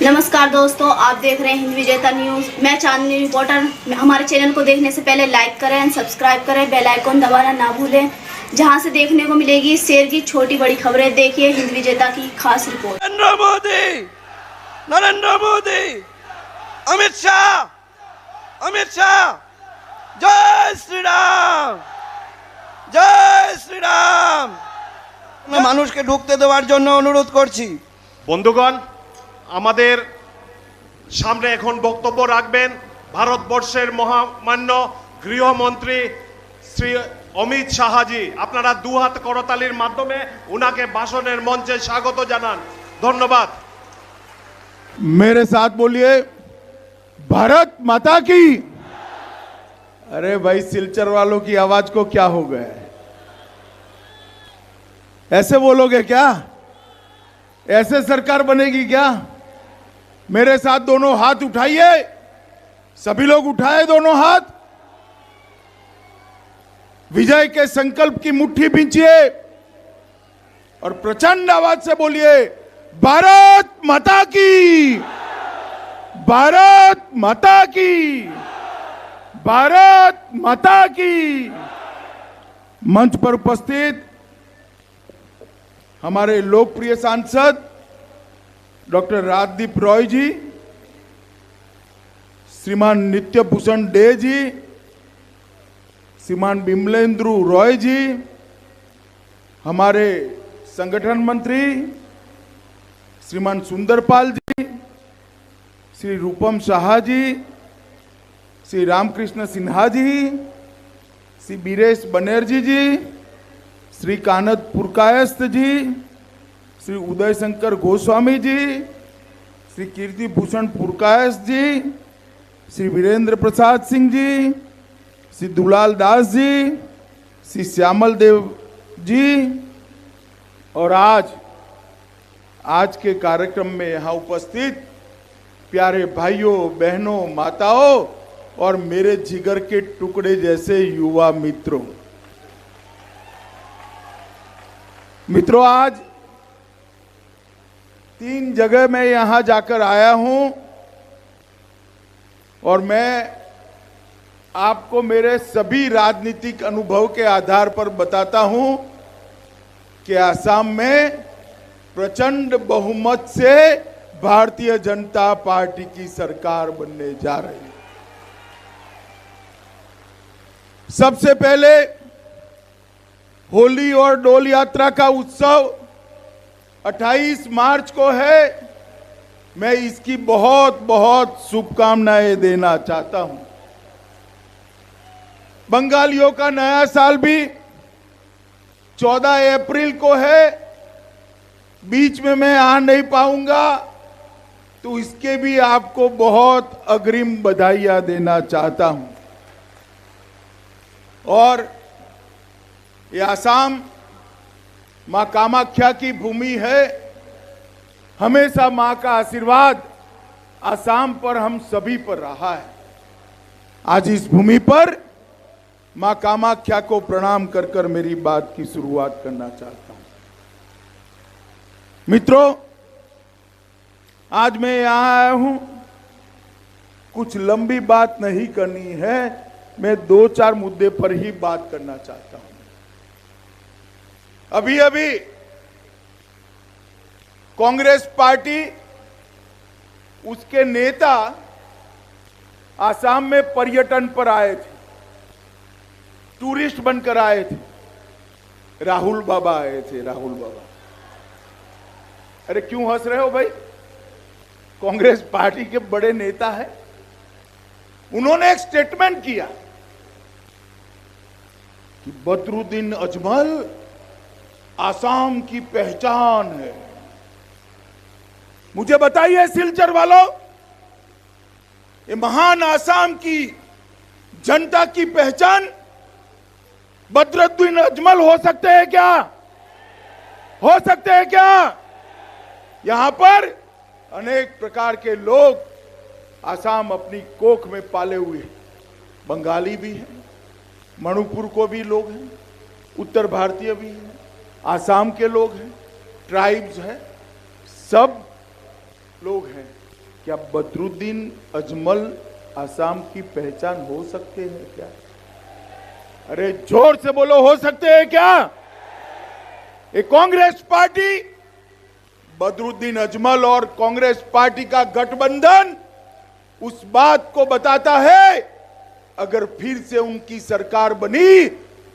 नमस्कार दोस्तों, आप देख रहे हैं हिंद विजेता न्यूज। मैं चांदनी रिपोर्टर। हमारे चैनल को देखने से पहले लाइक करें एंड सब्सक्राइब करें, बेल आइकन दबाना ना भूलें, जहां से देखने को मिलेगी शेर की छोटी बड़ी खबरें। देखिए हिंद विजेता की खास रिपोर्ट। नरेंद्र मोदी, अमित शाह, जय श्री राम, जय श्री राम। মানুষকে ঢুকতে দেওয়ার জন্য অনুরোধ করছি। বন্ধুগণ, আমাদের সামনে এখন বক্তব্য রাখবেন ভারতবর্ষের মহামান্য গৃহমন্ত্রী শ্রী অমিত শাহজি। আপনারা দুহাত করতালির মাধ্যমে উনাকে ভাষণের মঞ্চে স্বাগত জানান। ধন্যবাদ। मेरे साथ बोलिए, भारत माता की। अरे भाई, सिलचर वालों की आवाज को क्या हो गया है? ऐसे बोलोगे क्या? ऐसे सरकार बनेगी क्या? मेरे साथ दोनों हाथ उठाइए, सभी लोग उठाए दोनों हाथ। विजय के संकल्प की मुट्ठी भींचिए और प्रचंड आवाज से बोलिए, भारत माता की, भारत माता की, भारत माता की। मंच पर उपस्थित हमारे लोकप्रिय सांसद डॉक्टर राजदीप रॉय जी, श्रीमान नित्यभूषण डे जी, श्रीमान बिमलेंद्र रॉय जी, हमारे संगठन मंत्री श्रीमान सुंदरपाल जी, श्री रूपम शाह जी, श्री रामकृष्ण सिन्हा जी, श्री बीरेश बनर्जी जी, श्री कानत पुरकायस्थ जी, श्री उदय शंकर गोस्वामी जी, श्री कीर्ति भूषण पुरकायस्थ जी, श्री वीरेंद्र प्रसाद सिंह जी, श्री दुलाल दास जी, श्री श्यामल देव जी, और आज के कार्यक्रम में यहाँ उपस्थित प्यारे भाइयों, बहनों, माताओं और मेरे जिगर के टुकड़े जैसे युवा मित्रों, आज 3 जगह मैं यहां जाकर आया हूं और मैं आपको मेरे सभी राजनीतिक अनुभव के आधार पर बताता हूं कि असम में प्रचंड बहुमत से भारतीय जनता पार्टी की सरकार बनने जा रही है। सबसे पहले होली और डोल यात्रा का उत्सव 28 मार्च को है। मैं इसकी बहुत बहुत शुभकामनाएं देना चाहता हूं। बंगालियों का नया साल भी 14 अप्रैल को है। बीच में मैं आ नहीं पाऊंगा, तो इसके भी आपको बहुत अग्रिम बधाइयां देना चाहता हूं। और ये आसाम मां कामाख्या की भूमि है। हमेशा मां का आशीर्वाद आसाम पर हम सभी पर रहा है। आज इस भूमि पर मां कामाख्या को प्रणाम कर कर मेरी बात की शुरुआत करना चाहता हूं। मित्रों, आज मैं यहां आया हूं, कुछ लंबी बात नहीं करनी है। मैं 2-4 मुद्दे पर ही बात करना चाहता हूं। अभी अभी कांग्रेस पार्टी, उसके नेता आसाम में पर्यटन पर आए थे, टूरिस्ट बनकर आए थे। राहुल बाबा आए थे, राहुल बाबा। अरे क्यों हंस रहे हो भाई? कांग्रेस पार्टी के बड़े नेता है। उन्होंने एक स्टेटमेंट किया कि बदरुद्दीन अजमल आसाम की पहचान है। मुझे बताइए सिलचर वालों, ये महान आसाम की जनता की पहचान बदरुद्दीन अजमल हो सकते हैं क्या? हो सकते हैं क्या? यहां पर अनेक प्रकार के लोग आसाम अपनी कोख में पाले हुए हैं। बंगाली भी हैं, मणिपुर को भी लोग हैं, उत्तर भारतीय भी हैं, आसाम के लोग हैं, ट्राइब्स हैं, सब लोग हैं। क्या बदरुद्दीन अजमल आसाम की पहचान हो सकते हैं क्या? अरे जोर से बोलो, हो सकते हैं क्या? ये कांग्रेस पार्टी, बदरुद्दीन अजमल और कांग्रेस पार्टी का गठबंधन उस बात को बताता है, अगर फिर से उनकी सरकार बनी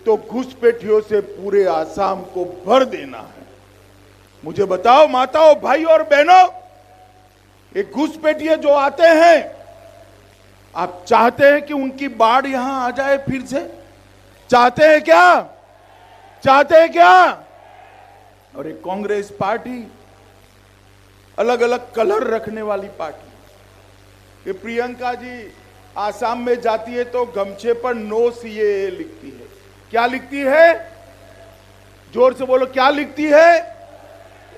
तो घुसपैठियों से पूरे आसाम को भर देना है। मुझे बताओ माताओं, भाई और बहनों, ये घुसपैठिए जो आते हैं, आप चाहते हैं कि उनकी बाढ़ यहां आ जाए फिर से? चाहते हैं क्या? चाहते हैं क्या? और ये कांग्रेस पार्टी अलग अलग कलर रखने वाली पार्टी। ये प्रियंका जी आसाम में जाती है तो गमछे पर नो सीएए लिखती है। क्या लिखती है? जोर से बोलो, क्या लिखती है?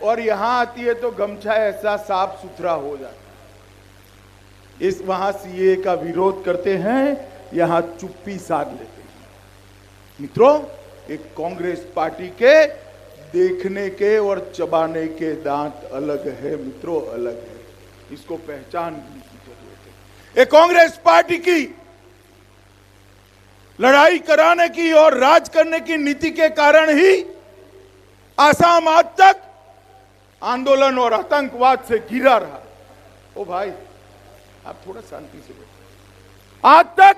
और यहां आती है तो गमछा ऐसा साफ सुथरा हो जाता है। इस वहां सीएए का विरोध करते हैं, यहां चुप्पी साध लेते हैं। मित्रों, एक कांग्रेस पार्टी के देखने के और चबाने के दांत अलग है मित्रों, अलग है। इसको पहचानने की जरूरत है। एक कांग्रेस पार्टी की लड़ाई कराने की और राज करने की नीति के कारण ही आसाम आज तक आंदोलन और आतंकवाद से घिरा रहा। ओ भाई, आप थोड़ा शांति से बैठो। आज तक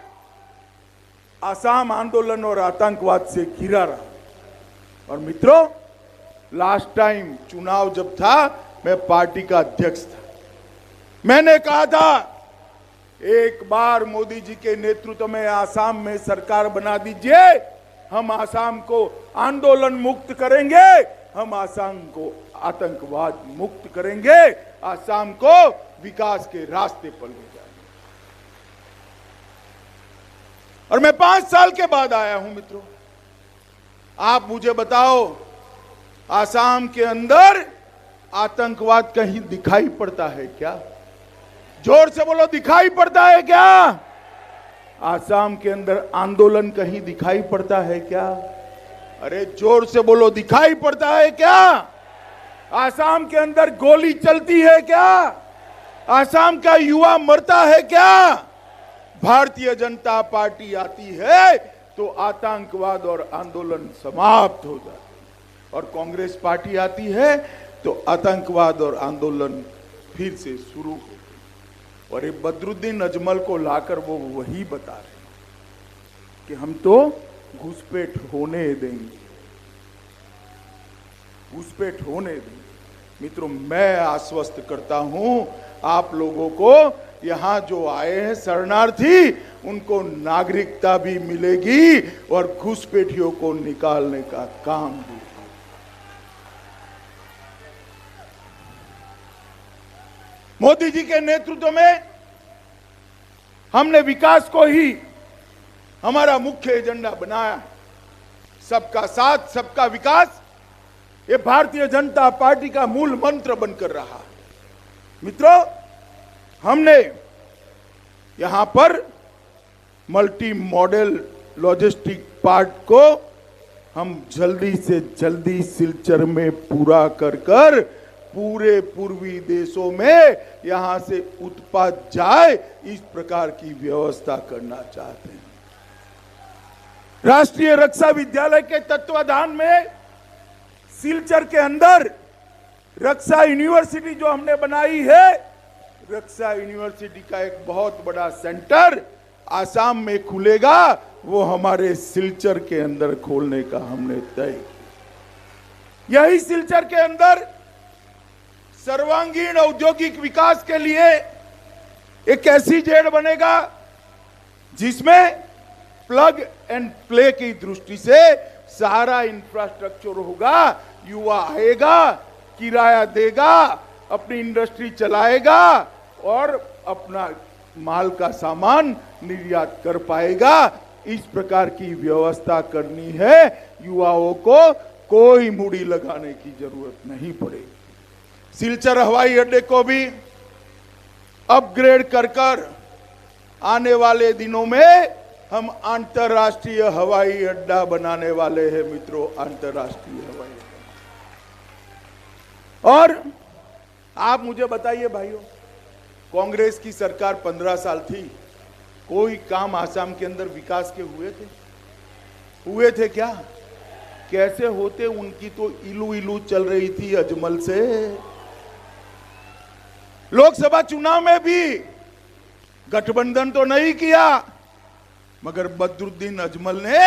आसाम आंदोलन और आतंकवाद से घिरा रहा। और मित्रों, लास्ट टाइम चुनाव जब था, मैं पार्टी का अध्यक्ष था। मैंने कहा था, एक बार मोदी जी के नेतृत्व में आसाम में सरकार बना दीजिए, हम आसाम को आंदोलन मुक्त करेंगे, हम आसाम को आतंकवाद मुक्त करेंगे, आसाम को विकास के रास्ते पर ले जाएंगे। और मैं 5 साल के बाद आया हूं मित्रों। आप मुझे बताओ, आसाम के अंदर आतंकवाद कहीं दिखाई पड़ता है क्या? जोर से बोलो, दिखाई पड़ता है क्या? आसाम के अंदर आंदोलन कहीं दिखाई पड़ता है क्या? अरे जोर से बोलो, दिखाई पड़ता है क्या? आसाम के अंदर गोली चलती है क्या? आसाम का युवा मरता है क्या? भारतीय जनता पार्टी आती है तो आतंकवाद और आंदोलन समाप्त हो जाते हैं, और कांग्रेस पार्टी आती है तो आतंकवाद और आंदोलन फिर से शुरू हो गए। और ये बदरुद्दीन अजमल को लाकर वो वही बता रहे हैं कि हम तो घुसपैठ होने देंगे, घुसपैठ होने देंगे। मित्रों, मैं आश्वस्त करता हूं आप लोगों को, यहां जो आए हैं शरणार्थी, उनको नागरिकता भी मिलेगी और घुसपैठियों को निकालने का काम भी। मोदी जी के नेतृत्व में हमने विकास को ही हमारा मुख्य एजेंडा बनाया। सबका साथ, सबका विकास, ये भारतीय जनता पार्टी का मूल मंत्र बनकर रहा। मित्रों, हमने यहां पर मल्टी मॉडल लॉजिस्टिक पार्क को हम जल्दी से जल्दी सिलचर में पूरा कर पूरे पूर्वी देशों में यहां से उत्पाद जाए, इस प्रकार की व्यवस्था करना चाहते हैं। राष्ट्रीय रक्षा विद्यालय के तत्वाधान में सिलचर के अंदर रक्षा यूनिवर्सिटी जो हमने बनाई है, रक्षा यूनिवर्सिटी का एक बहुत बड़ा सेंटर आसाम में खुलेगा, वो हमारे सिलचर के अंदर खोलने का हमने तय किया। यही सिलचर के अंदर सर्वांगीण औद्योगिक विकास के लिए एक ऐसी जेड बनेगा जिसमें प्लग एंड प्ले की दृष्टि से सारा इंफ्रास्ट्रक्चर होगा। युवा आएगा, किराया देगा, अपनी इंडस्ट्री चलाएगा और अपना माल का सामान निर्यात कर पाएगा। इस प्रकार की व्यवस्था करनी है। युवाओं को कोई मूड़ी लगाने की जरूरत नहीं पड़ेगी। सिलचर हवाई अड्डे को भी अपग्रेड कर आने वाले दिनों में हम अंतर्राष्ट्रीय हवाई अड्डा बनाने वाले हैं मित्रों, अंतर्राष्ट्रीय हवाई अड्डा। और आप मुझे बताइए भाइयों, कांग्रेस की सरकार 15 साल थी, कोई काम आसाम के अंदर विकास के हुए थे क्या? कैसे होते? उनकी तो इलू इलू चल रही थी अजमल से। लोकसभा चुनाव में भी गठबंधन तो नहीं किया, मगर बदरुद्दीन अजमल ने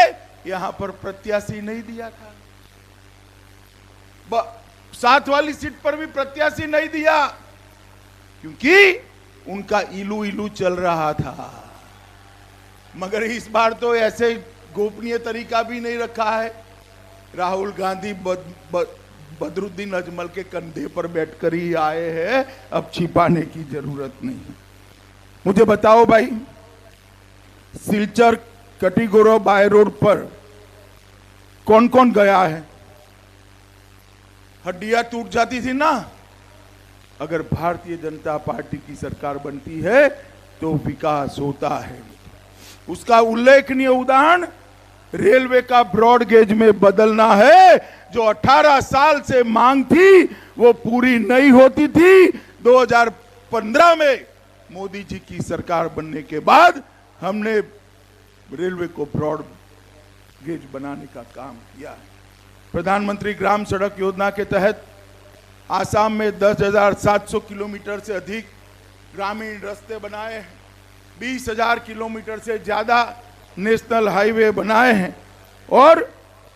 यहां पर प्रत्याशी नहीं दिया था। 7 वाली सीट पर भी प्रत्याशी नहीं दिया, क्योंकि उनका इलू इलू चल रहा था। मगर इस बार तो ऐसे गोपनीय तरीका भी नहीं रखा है। राहुल गांधी बदरुद्दीन अजमल के कंधे पर बैठकर ही आए हैं, अब छिपाने की जरूरत नहीं है। मुझे बताओ भाई, सिलचर कटिगोरा बाय रोड पर कौन कौन गया है? हड्डियां टूट जाती थी ना। अगर भारतीय जनता पार्टी की सरकार बनती है तो विकास होता है। उसका उल्लेखनीय उदाहरण रेलवे का ब्रॉड गेज में बदलना है। जो 18 साल से मांग थी वो पूरी नहीं होती थी। 2015 में मोदी जी की सरकार बनने के बाद हमने रेलवे को ब्रॉड गेज बनाने का काम किया है। प्रधानमंत्री ग्राम सड़क योजना के तहत आसाम में 10,700 किलोमीटर से अधिक ग्रामीण रास्ते बनाए हैं। 20,000 किलोमीटर से ज्यादा नेशनल हाईवे बनाए हैं और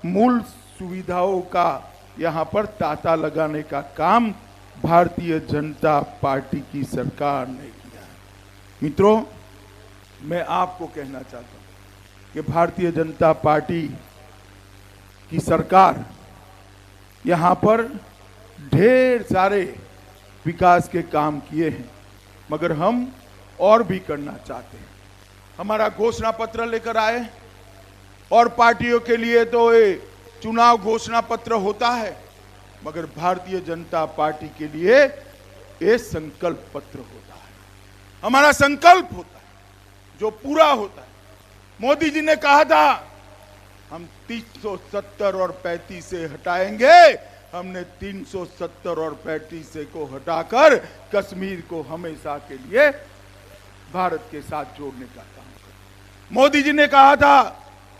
मूल सुविधाओं का यहां पर तांता लगाने का काम भारतीय जनता पार्टी की सरकार ने किया है। मित्रों, मैं आपको कहना चाहता हूं कि भारतीय जनता पार्टी की सरकार यहां पर ढेर सारे विकास के काम किए हैं, मगर हम और भी करना चाहते हैं। हमारा घोषणा पत्र लेकर आए, और पार्टियों के लिए तो ये चुनाव घोषणा पत्र होता है, मगर भारतीय जनता पार्टी के लिए ये संकल्प पत्र होता है। हमारा संकल्प होता है जो पूरा होता है। मोदी जी ने कहा था हम 370 और 35 से हटाएंगे। हमने 370 और 35 को हटाकर कश्मीर को हमेशा के लिए भारत के साथ जोड़ने का काम किया। मोदी जी ने कहा था,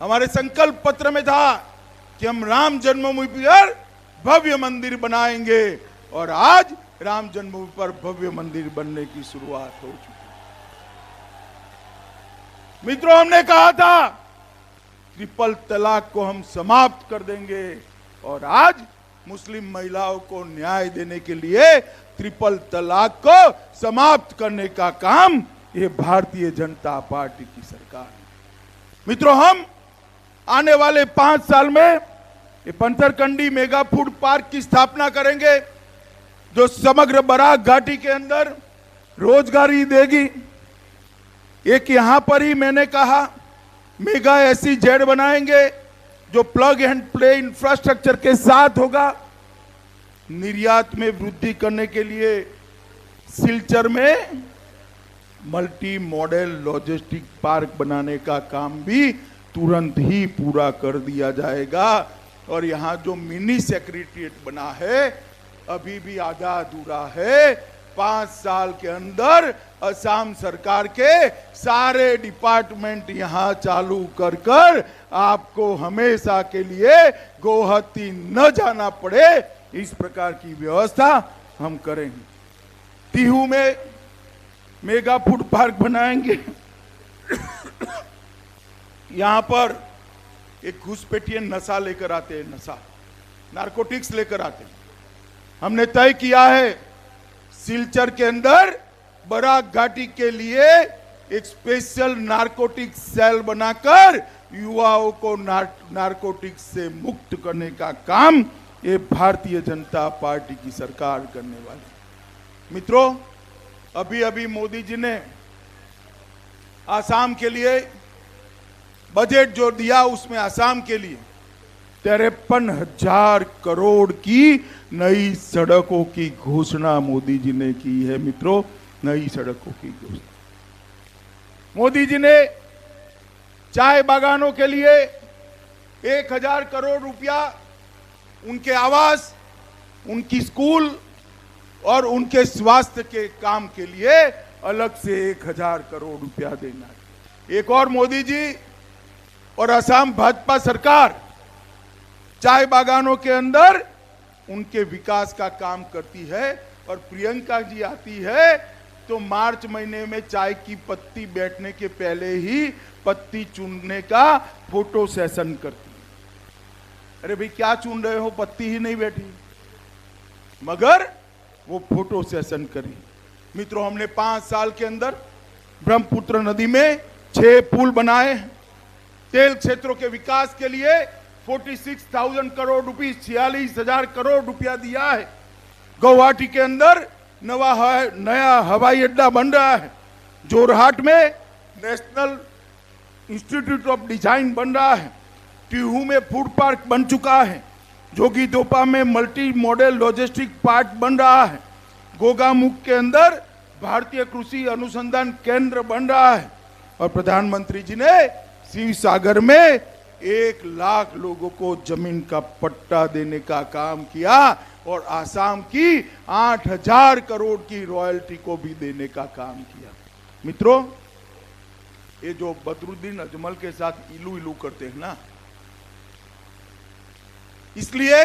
हमारे संकल्प पत्र में था कि हम राम जन्मभूमि पर भव्य मंदिर बनाएंगे, और आज राम जन्मभूमि पर भव्य मंदिर बनने की शुरुआत हो चुकी है। मित्रों, हमने कहा था ट्रिपल तलाक को हम समाप्त कर देंगे, और आज मुस्लिम महिलाओं को न्याय देने के लिए ट्रिपल तलाक को समाप्त करने का काम ये भारतीय जनता पार्टी की सरकार है। मित्रों, हम आने वाले 5 साल में ये पंथरकंडी मेगा फूड पार्क की स्थापना करेंगे, जो समग्र बराक घाटी के अंदर रोजगारी देगी। एक यहां पर ही मैंने कहा मेगा SEZ बनाएंगे, जो प्लग एंड प्ले इंफ्रास्ट्रक्चर के साथ होगा। निर्यात में वृद्धि करने के लिए सिलचर में मल्टी मॉडल लॉजिस्टिक पार्क बनाने का काम भी तुरंत ही पूरा कर दिया जाएगा। और यहाँ जो मिनी सेक्रेटेरिएट बना है अभी भी आधा अधूरा है। 5 साल के अंदर असम सरकार के सारे डिपार्टमेंट यहाँ चालू कर कर आपको हमेशा के लिए गुवाहाटी न जाना पड़े, इस प्रकार की व्यवस्था हम करेंगे। टीहू में मेगा फूड पार्क बनाएंगे। यहां पर एक घुसपैठिए नशा लेकर आते हैं, नशा नारकोटिक्स लेकर आते हैं। हमने तय किया है सिलचर के अंदर बराक घाटी के लिए एक स्पेशल नारकोटिक्स सेल बनाकर युवाओं को नारकोटिक्स से मुक्त करने का काम ये भारतीय जनता पार्टी की सरकार करने वाली। मित्रों, अभी अभी मोदी जी ने आसाम के लिए बजट जो दिया, उसमें आसाम के लिए 53,000 करोड़ की नई सड़कों की घोषणा मोदी जी ने की है। मित्रों, नई सड़कों की घोषणा। मोदी जी ने चाय बागानों के लिए 1,000 करोड़ रुपया उनके आवास, उनकी स्कूल और उनके स्वास्थ्य के काम के लिए अलग से 1000 करोड़ रुपया देना है। एक और मोदी जी और असम भाजपा सरकार चाय बागानों के अंदर उनके विकास का काम करती है और प्रियंका जी आती है तो मार्च महीने में चाय की पत्ती बैठने के पहले ही पत्ती चुनने का फोटो सेशन करती है। अरे भाई क्या चुन रहे हो, पत्ती ही नहीं बैठी, मगर वो फोटो सेशन करी। मित्रों, हमने 5 साल के अंदर ब्रह्मपुत्र नदी में 6 पुल बनाए, तेल क्षेत्रों के विकास के लिए 46,000 करोड़ रुपए 46,000 करोड़ रुपया दिया है। गुवाहाटी के अंदर नया हवाई अड्डा बन रहा है, जोरहाट में नेशनल इंस्टीट्यूट ऑफ डिजाइन बन रहा है, टिहू में फूड पार्क बन चुका है, जोगीदोपा में मल्टी मॉडल लॉजिस्टिक पार्क बन रहा है, गोगामुख के अंदर भारतीय कृषि अनुसंधान केंद्र बन रहा है और प्रधानमंत्री जी ने शिव सागर में 1 लाख लोगों को जमीन का पट्टा देने का काम किया और आसाम की 8,000 करोड़ की रॉयल्टी को भी देने का काम किया। मित्रों, ये जो बदरुद्दीन अजमल के साथ इलू इलू करते हैं ना, इसलिए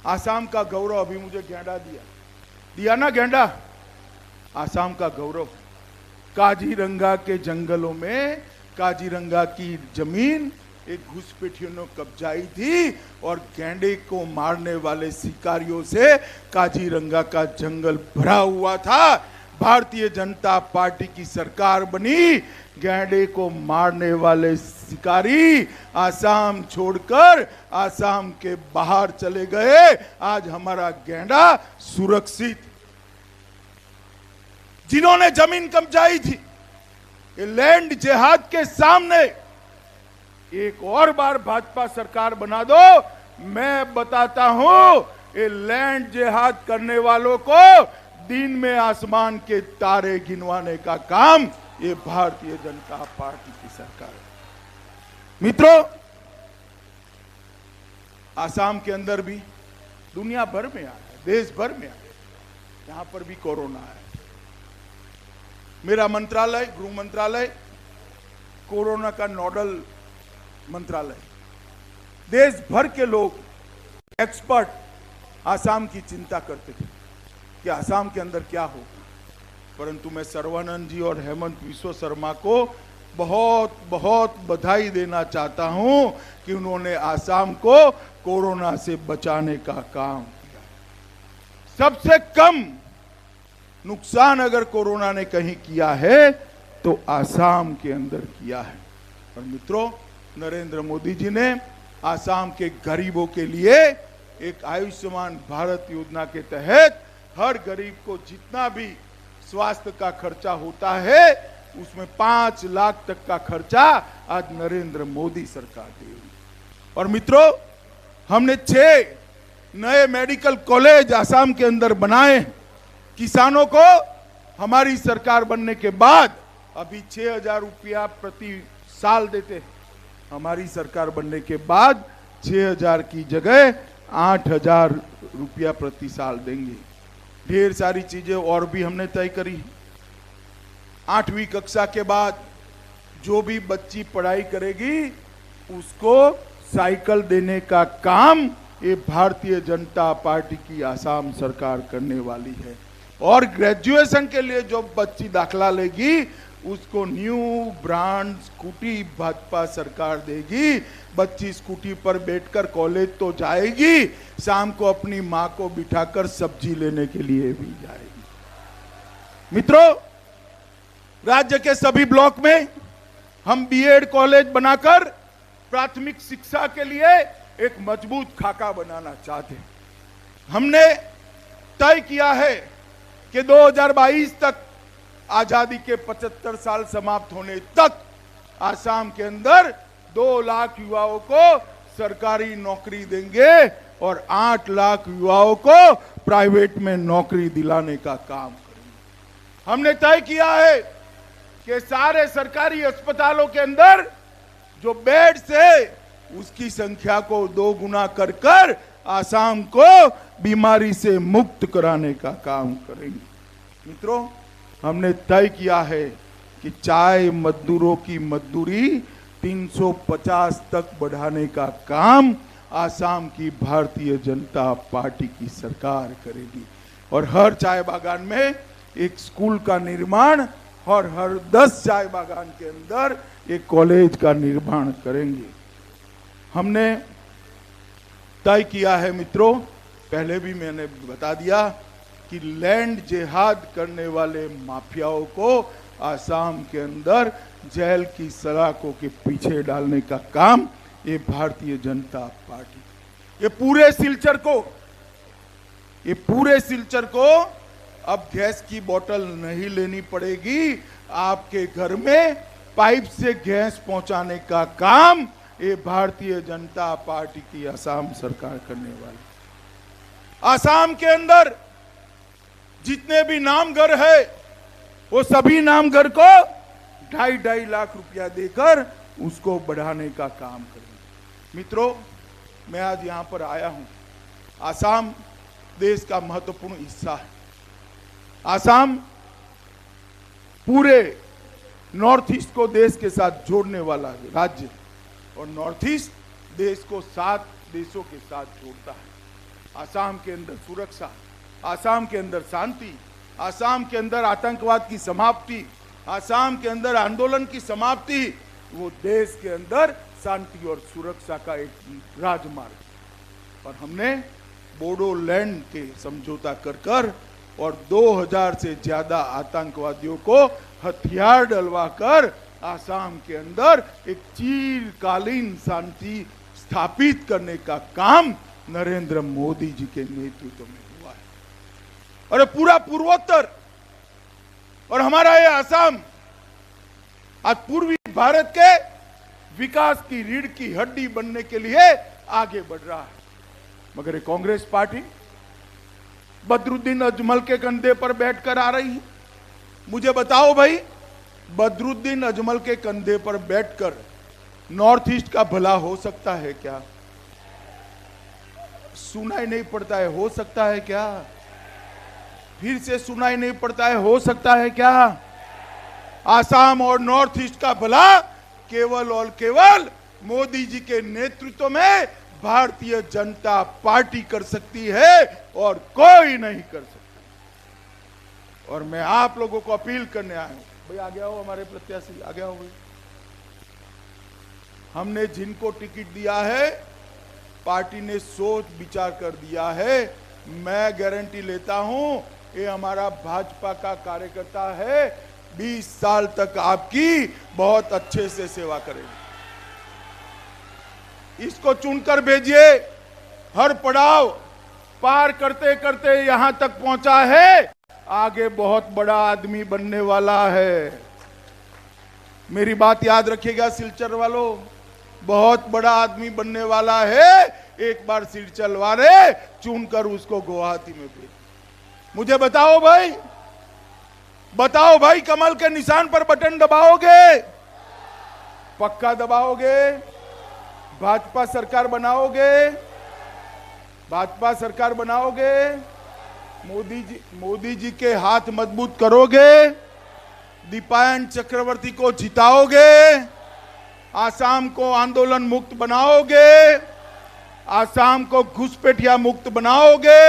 आसाम का गौरव अभी मुझे गेंडा दिया ना, गेंडा आसाम का गौरव। काजीरंगा के जंगलों में काजीरंगा की जमीन एक घुसपैठियों ने कब्जाई थी और गेंडे को मारने वाले शिकारियों से काजीरंगा का जंगल भरा हुआ था। भारतीय जनता पार्टी की सरकार बनी, गेंडे को मारने वाले शिकारी आसाम छोड़कर आसाम के बाहर चले गए। आज हमारा गेंडा सुरक्षित। जिन्होंने जमीन कब्जाई थी, ये लैंड जिहाद के सामने एक और बार भाजपा सरकार बना दो, मैं बताता हूं ये लैंड जिहाद करने वालों को दिन में आसमान के तारे गिनवाने का काम ये भारतीय जनता पार्टी की सरकार है। मित्रों, आसाम के अंदर भी दुनिया भर में आया, देश भर में आया, यहां पर भी कोरोना है। मेरा मंत्रालय, गृह मंत्रालय, कोरोना का नोडल मंत्रालय, देश भर के लोग, एक्सपर्ट आसाम की चिंता करते थे कि आसाम के अंदर क्या होगा, परंतु मैं सर्वानंद जी और हेमंत बिस्वा शर्मा को बहुत बहुत बधाई देना चाहता हूं कि उन्होंने आसाम को कोरोना से बचाने का काम किया। सबसे कम नुकसान अगर कोरोना ने कहीं किया है तो आसाम के अंदर किया है। और मित्रों, नरेंद्र मोदी जी ने आसाम के गरीबों के लिए एक आयुष्मान भारत योजना के तहत हर गरीब को जितना भी स्वास्थ्य का खर्चा होता है उसमें 5 लाख तक का खर्चा आज नरेंद्र मोदी सरकार दे रही है। और मित्रों, हमने 6 नए मेडिकल कॉलेज आसाम के अंदर बनाए। किसानों को हमारी सरकार बनने के बाद अभी 6,000 रुपया प्रति साल देते हैं, हमारी सरकार बनने के बाद 6,000 की जगह 8,000 रुपया प्रति साल देंगे। ढेर सारी चीजें और भी हमने तय करी। 8वीं कक्षा के बाद जो भी बच्ची पढ़ाई करेगी उसको साइकिल देने का काम ये भारतीय जनता पार्टी की आसाम सरकार करने वाली है। और ग्रेजुएशन के लिए जो बच्ची दाखला लेगी उसको न्यू ब्रांड स्कूटी भाजपा सरकार देगी। बच्ची स्कूटी पर बैठकर कॉलेज तो जाएगी, शाम को अपनी मां को बिठाकर सब्जी लेने के लिए भी जाएगी। मित्रों, राज्य के सभी ब्लॉक में हम बीएड कॉलेज बनाकर प्राथमिक शिक्षा के लिए एक मजबूत खाका बनाना चाहते हैं। हमने तय किया है कि 2022 तक आजादी के 75 साल समाप्त होने तक आसाम के अंदर 2 लाख युवाओं को सरकारी नौकरी देंगे और 8 लाख युवाओं को प्राइवेट में नौकरी दिलाने का काम करेंगे। हमने तय किया है कि सारे सरकारी अस्पतालों के अंदर जो बेड्स है उसकी संख्या को 2 गुना कर आसाम को बीमारी से मुक्त कराने का काम करेंगे। मित्रों, हमने तय किया है कि चाय मजदूरों की मजदूरी 350 तक बढ़ाने का काम आसाम की भारतीय जनता पार्टी की सरकार करेगी और हर चाय बागान में एक स्कूल का निर्माण और हर 10 चाय बागान के अंदर एक कॉलेज का निर्माण करेंगे। हमने तय किया है मित्रों, पहले भी मैंने बता दिया कि लैंड जिहाद करने वाले माफियाओं को आसाम के अंदर जेल की सलाखों के पीछे डालने का काम ये भारतीय जनता पार्टी, ये पूरे सिलचर को अब गैस की बोतल नहीं लेनी पड़ेगी, आपके घर में पाइप से गैस पहुंचाने का काम ये भारतीय जनता पार्टी की आसाम सरकार करने वाली। आसाम के अंदर जितने भी नामघर है वो सभी नामघर को 2.5 लाख रुपया देकर उसको बढ़ाने का काम करेंगे। मित्रों, मैं आज यहां पर आया हूं। आसाम देश का महत्वपूर्ण हिस्सा है। आसाम पूरे नॉर्थ ईस्ट को देश के साथ जोड़ने वाला राज्य और नॉर्थ ईस्ट देश को 7 देशों के साथ जोड़ता है। आसाम के अंदर सुरक्षा, आसाम के अंदर शांति, आसाम के अंदर आतंकवाद की समाप्ति, आसाम के अंदर आंदोलन की समाप्ति, वो देश के अंदर शांति और सुरक्षा का एक राजमार्ग। और हमने बोडोलैंड के समझौता कर और 2000 से ज्यादा आतंकवादियों को हथियार डलवाकर आसाम के अंदर एक चिरकालीन शांति स्थापित करने का काम नरेंद्र मोदी जी के नेतृत्व में हुआ है। और पूरा पूर्वोत्तर और हमारा ये आसाम आज पूर्वी भारत के विकास की रीढ़ की हड्डी बनने के लिए आगे बढ़ रहा है। मगर ये कांग्रेस पार्टी बदरुद्दीन अजमल के कंधे पर बैठकर आ रही है। मुझे बताओ भाई, बदरुद्दीन अजमल के कंधे पर बैठकर नॉर्थ ईस्ट का भला हो सकता है क्या? सुनाई नहीं पड़ता है, हो सकता है क्या? फिर से सुनाई नहीं पड़ता है, हो सकता है क्या? आसाम और नॉर्थ ईस्ट का भला केवल और केवल मोदी जी के नेतृत्व में भारतीय जनता पार्टी कर सकती है और कोई नहीं कर सकता। और मैं आप लोगों को अपील करने आया हूं, भाई आ गया हो, हमारे प्रत्याशी आ गया हो भाई। हमने जिनको टिकट दिया है पार्टी ने सोच विचार कर दिया है। मैं गारंटी लेता हूं ये हमारा भाजपा का कार्यकर्ता है, 20 साल तक आपकी बहुत अच्छे से सेवा करेगा। इसको चुनकर भेजिए। हर पड़ाव पार करते करते यहां तक पहुंचा है, आगे बहुत बड़ा आदमी बनने वाला है। मेरी बात याद रखिएगा सिलचर वालों, बहुत बड़ा आदमी बनने वाला है। एक बार सिलचर वाले चुनकर उसको गुवाहाटी में भेज। मुझे बताओ भाई, कमल के निशान पर बटन दबाओगे? पक्का दबाओगे? भाजपा सरकार बनाओगे? भाजपा सरकार बनाओगे? मोदी जी के हाथ मजबूत करोगे? दीपायन चक्रवर्ती को जिताओगे? आसाम को आंदोलन मुक्त बनाओगे? आसाम को घुसपैठिया मुक्त बनाओगे?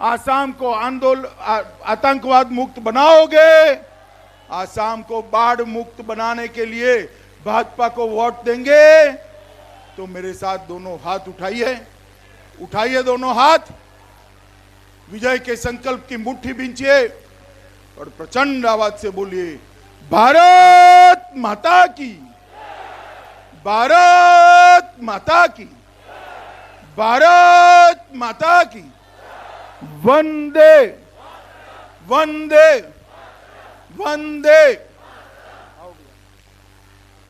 आसाम को आतंकवाद मुक्त बनाओगे? आसाम को बाढ़ मुक्त बनाने के लिए भाजपा को वोट देंगे? तो मेरे साथ दोनों हाथ उठाइए दोनों हाथ, विजय के संकल्प की मुट्ठी बींचिए और प्रचंड आवाज से बोलिए, भारत माता की, भारत माता की, भारत माता की, वंदे वंदे वंदे